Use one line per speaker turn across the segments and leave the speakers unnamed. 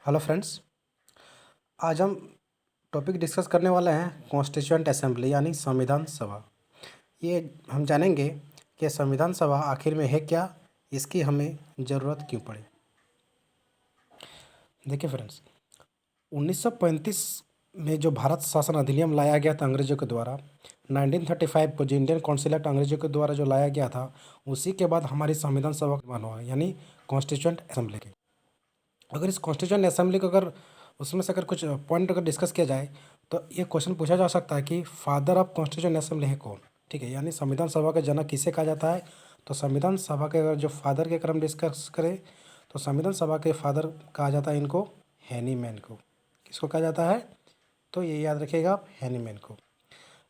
Hello friends. आज हम topic discuss करने वाले हैं कॉन्स्टिट्यूएंट असेंबली यानी संविधान सभा। ये हम जानेंगे कि संविधान सभा आखिर में है क्या, इसकी हमें ज़रूरत क्यों पड़ी। देखिए फ्रेंड्स, 1935 में जो भारत शासन अधिनियम लाया गया था अंग्रेजों के द्वारा, 1935 को जो इंडियन काउंसिल एक्ट अंग्रेजों के द्वारा जो लाया गया था, उसी के बाद हमारी संविधान सभा का निर्माण हुआ, यानी कॉन्स्टिट्यूएंट असेंबली की। अगर इस कॉन्स्टिट्यूएंट असेंबली को अगर उसमें से अगर कुछ पॉइंट अगर डिस्कस किया जाए तो ये क्वेश्चन पूछा जा सकता है कि फादर ऑफ कॉन्स्टिट्यूएंट असेंबली है कौन। ठीक है, यानी संविधान सभा का जनक किसे कहा जाता है। तो संविधान सभा के अगर जो फादर के क्रम डिस्कस करें तो संविधान सभा के फादर कहा जाता है इनको हैनीमैन को। किसको कहा जाता है, तो ये याद रखिएगा आप, हैनीमैन को।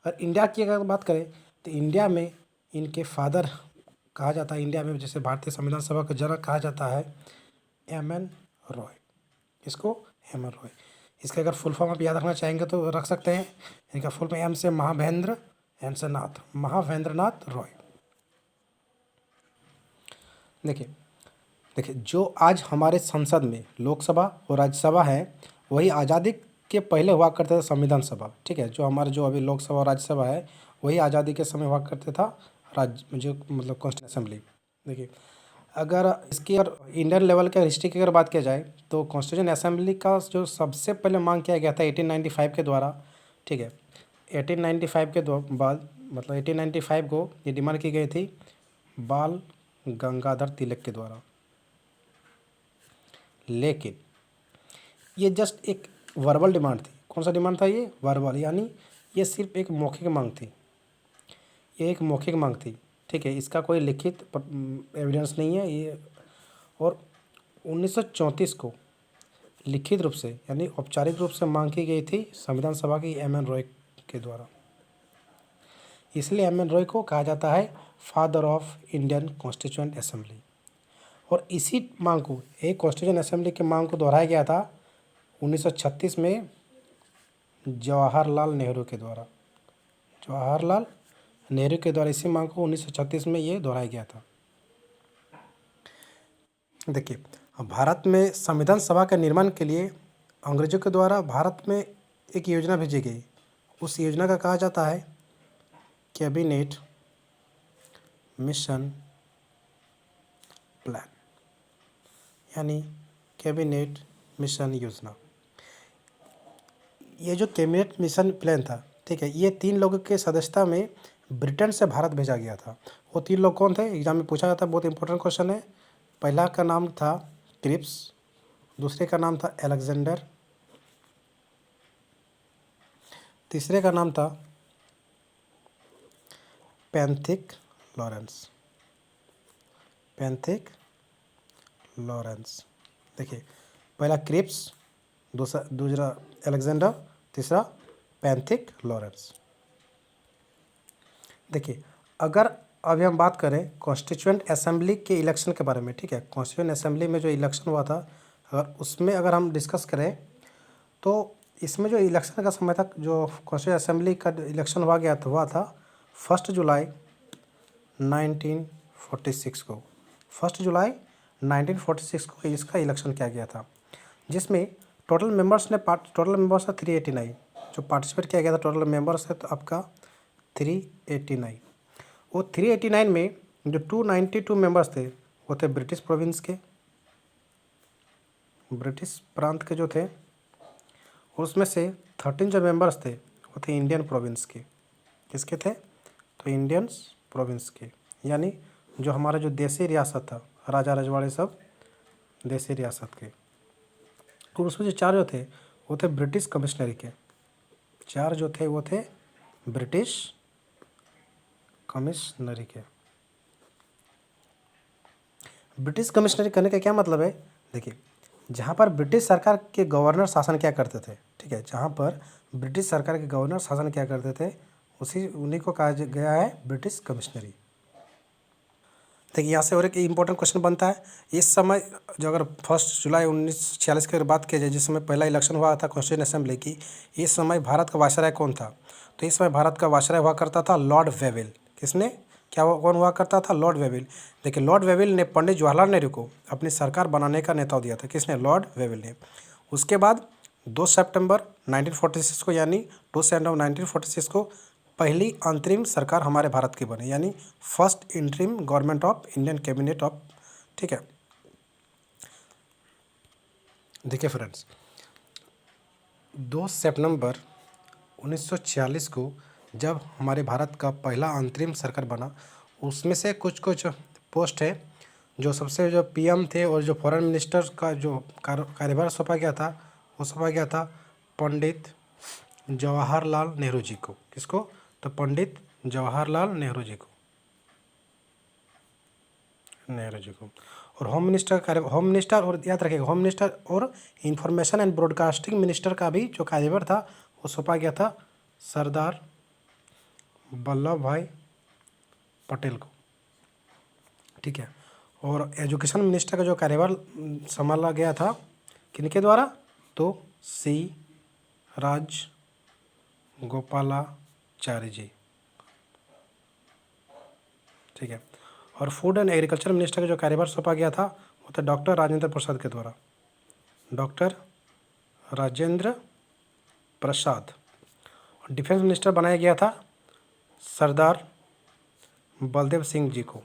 और इंडिया की अगर बात करें तो इंडिया में इनके फादर कहा जाता है, इंडिया में जैसे भारतीय संविधान सभा का जनक कहा जाता है एम.एन. रॉय। इसको एम.एन. रॉय। इसका अगर फुल फॉर्म आप याद रखना चाहेंगे तो रख सकते हैं। इनका फुल फॉर्म एम से महावेंद्र, एन से नाथ, महावेंद्रनाथ रॉय। देखिए देखिए जो आज हमारे संसद में लोकसभा और राज्यसभा है, वही आज़ादी के पहले हुआ करता था संविधान सभा। ठीक है, जो हमारे जो अभी लोकसभा और राज्यसभा है वही आज़ादी के समय हुआ करता था राज्य जो मतलब कॉन्स्टिट्यूशन असेंबली। देखिए, अगर इसकी अगर इंडियन लेवल के हिस्ट्री की अगर बात किया जाए तो कॉन्स्टिट्यूशन असेंबली का जो सबसे पहले मांग किया गया था 1895 के द्वारा। ठीक है, 1895 के बाद मतलब 1895 को ये डिमांड की गई थी बाल गंगाधर तिलक के द्वारा। लेकिन ये जस्ट एक वर्बल डिमांड थी। कौन सा डिमांड था ये, वर्बल, यानी ये सिर्फ एक मौखिक मांग थी। ये एक मौखिक मांग थी। ठीक है, इसका कोई लिखित एविडेंस नहीं है ये। और 1934 को लिखित रूप से यानी औपचारिक रूप से मांग की गई थी संविधान सभा की एम.एन. रॉय के द्वारा। इसलिए एम.एन. रॉय को कहा जाता है father of Indian constituent assembly. और इसी मांग को, एक कॉन्स्टिट्यूएंट असेंबली की मांग को दोहराया गया था 1936 में जवाहरलाल नेहरू के द्वारा। जवाहरलाल नेहरू के द्वारा इसी मांग को 1936 में ये दोहराया गया था। देखिए, भारत में संविधान सभा के निर्माण के लिए अंग्रेजों के द्वारा भारत में एक योजना भेजी गई। उस योजना का कहा जाता है कैबिनेट मिशन प्लान, यानी कैबिनेट मिशन योजना। ये जो कैबिनेट मिशन प्लान था, ठीक है, ये 3 लोगों के सदस्यता में ब्रिटेन से भारत भेजा गया था। वो 3 लोग कौन थे, एग्जाम में पूछा जाता है, बहुत इंपॉर्टेंट क्वेश्चन है। पहला का नाम था क्रिप्स, दूसरे का नाम था अलेक्जेंडर, तीसरे का नाम था पैंथिक लॉरेंस। Pethick Lawrence. देखिए, पहला क्रिप्स, दूसरा अलेक्जेंडर, तीसरा पैंथिक लॉरेंस। देखिए, अगर अभी हम बात करें कॉन्स्टिट्यूएंट असेंबली के इलेक्शन के बारे में, ठीक है, कॉन्स्टिट्यूएंट असेंबली में जो इलेक्शन हुआ था, अगर उसमें अगर हम डिस्कस करें तो इसमें जो इलेक्शन का समय था, जो कॉन्स्टिट्यूएंट असेंबली का इलेक्शन हुआ था 1 जुलाई 1946 को। 1 जुलाई 1946 को इसका इलेक्शन किया गया था, जिसमें टोटल मेंबर्स है 389। जो पार्टिसिपेट किया गया था टोटल मेंबर्स है तो आपका 389। वो 389 में जो 292 मेंबर्स थे वो थे ब्रिटिश प्रोविंस के, ब्रिटिश प्रांत के जो थे। और उसमें से 13 जो मेंबर्स थे वो थे इंडियन प्रोविंस के। किसके थे, तो इंडियंस प्रोविंस के, यानी जो हमारा जो देसी रियासत था, राजा रजवाड़े सब देसी रियासत के। और उसमें जो 4 जो थे वो थे ब्रिटिश कमिश्नरी के। 4 जो थे वो थे ब्रिटिश कमिश्नरी के। ब्रिटिश कमिश्नरी करने का क्या मतलब है, देखिए, जहाँ पर ब्रिटिश सरकार के गवर्नर शासन किया करते थे, ठीक है, जहाँ पर ब्रिटिश सरकार के गवर्नर शासन किया करते थे उन्हीं को कहा गया है ब्रिटिश कमिश्नरी। देखिए, यहाँ से और एक इम्पोर्टेंट क्वेश्चन बनता है, इस समय जो अगर 1 जुलाई 1946 की अगर बात की जाए, जिस समय पहला इलेक्शन हुआ था कॉन्स्टिट्यूएंट असेंबली की, इस समय भारत का वायसराय कौन था, तो इस समय भारत का वायसराय हुआ करता था लॉर्ड वेवेल। किसने, कौन हुआ करता था, लॉर्ड वेवेल। देखिए, लॉर्ड वेवेल ने पंडित जवाहरलाल नेहरू को अपनी सरकार बनाने का नेतृत्व दिया था। किसने, लॉर्ड वेवेल ने। उसके बाद 2 सितंबर 1946 को यानी 2 सितंबर 1946 को पहली अंतरिम सरकार हमारे भारत की बनी, यानी first interim government of Indian cabinet of. ठीक है, देखिए फ्रेंड्स, 2 सितंबर 1946 को जब हमारे भारत का पहला अंतरिम सरकार बना, उसमें से कुछ कुछ पोस्ट है जो सबसे जो पीएम थे और जो फॉरेन मिनिस्टर का जो कार्यभार सौंपा गया था, वो सौंपा गया था पंडित जवाहरलाल नेहरू जी को। किसको? तो पंडित जवाहरलाल नेहरू जी को, और होम मिनिस्टर और याद रखिएगा, होम मिनिस्टर और इंफॉर्मेशन एंड ब्रॉडकास्टिंग मिनिस्टर का भी जो कार्यभार था वो सौंपा गया था सरदार वल्लभ भाई पटेल को। ठीक है, और एजुकेशन मिनिस्टर का जो कार्यभार संभाला गया था किनके द्वारा? तो सी राज गोपालाचारी जी। ठीक है, और फूड एंड एग्रीकल्चर मिनिस्टर का जो कार्यभार सौंपा गया था वो था डॉक्टर राजेंद्र प्रसाद के द्वारा, डॉक्टर राजेंद्र प्रसाद। और डिफेंस मिनिस्टर बनाया गया था सरदार बलदेव सिंह जी को,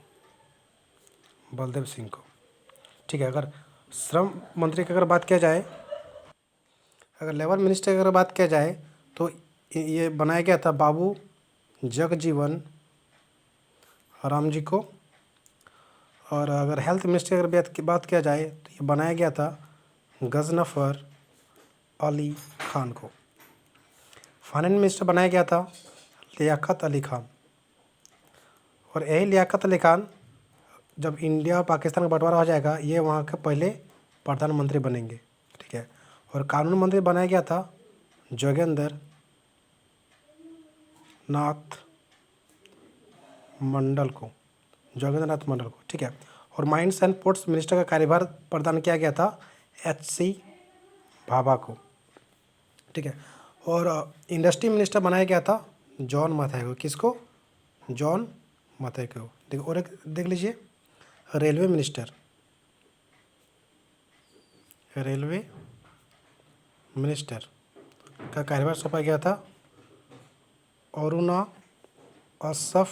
बलदेव सिंह को। ठीक है, अगर श्रम मंत्री की अगर बात किया जाए, अगर लेबर मिनिस्टर की अगर बात किया जाए तो ये बनाया गया था बाबू जगजीवन राम जी को। और अगर हेल्थ मिनिस्टर की अगर बात किया जाए तो ये बनाया गया था गजनफर अली खान को। फाइनेंस मिनिस्टर बनाया गया था लियाकत अली खान। और यही लियाकत अली खान जब इंडिया और पाकिस्तान का बंटवारा हो जाएगा, ये वहाँ के पहले प्रधानमंत्री बनेंगे। ठीक है, और कानून मंत्री बनाया गया था जोगेंद्र नाथ मंडल को, जोगेंद्र नाथ मंडल को। ठीक है, और माइंस एंड पोर्ट्स मिनिस्टर का कार्यभार प्रदान किया गया था HC भाभा को। ठीक है, और इंडस्ट्री मिनिस्टर बनाया गया था जॉन मथाई को। किसको? जॉन मथाई को। देखो, और एक देख लीजिए, रेलवे मिनिस्टर, रेलवे मिनिस्टर का कार्यभार सौंपा गया था अरुणा असफ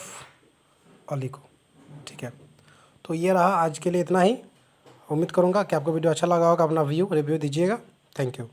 अली को। ठीक है, तो ये रहा आज के लिए इतना ही। उम्मीद करूँगा कि आपको वीडियो अच्छा लगा होगा। अपना रिव्यू दीजिएगा। Thank you.